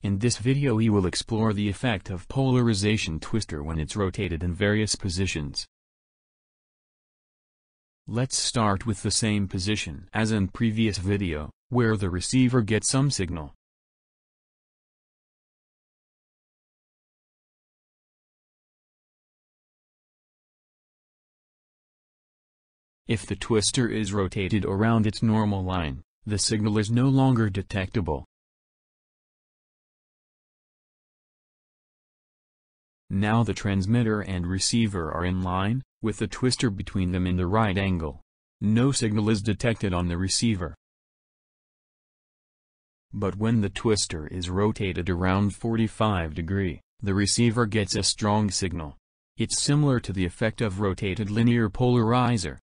In this video we will explore the effect of polarization twister when it's rotated in various positions. Let's start with the same position as in previous video, where the receiver gets some signal. If the twister is rotated around its normal line, the signal is no longer detectable. Now the transmitter and receiver are in line, with the twister between them in the right angle. No signal is detected on the receiver. But when the twister is rotated around 45 degrees, the receiver gets a strong signal. It's similar to the effect of rotated linear polarizer.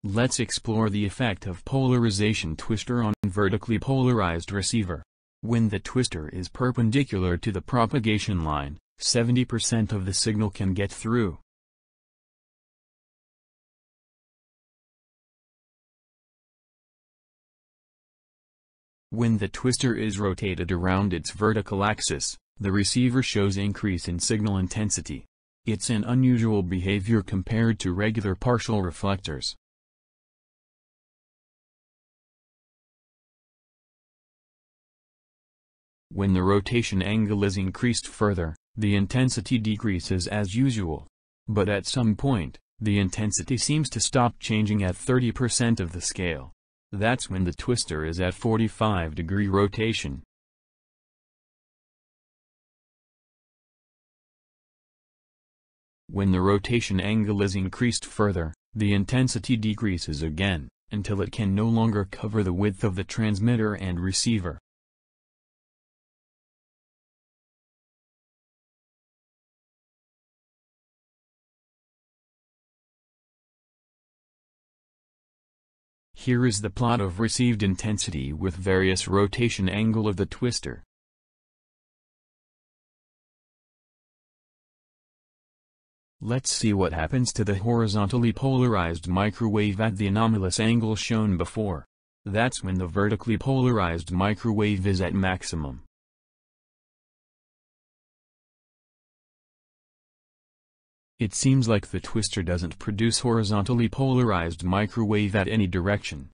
Let's explore the effect of polarization twister on vertically polarized receiver. When the twister is perpendicular to the propagation line, 70% of the signal can get through. When the twister is rotated around its vertical axis, the receiver shows increase in signal intensity. It's an unusual behavior compared to regular partial reflectors. When the rotation angle is increased further, the intensity decreases as usual. But at some point, the intensity seems to stop changing at 30% of the scale. That's when the twister is at 45-degree rotation. When the rotation angle is increased further, the intensity decreases again, until it can no longer cover the width of the transmitter and receiver. Here is the plot of received intensity with various rotation angle of the twister. Let's see what happens to the horizontally polarized microwave at the anomalous angle shown before. That's when the vertically polarized microwave is at maximum. It seems like the twister doesn't produce horizontally polarized microwave at any direction.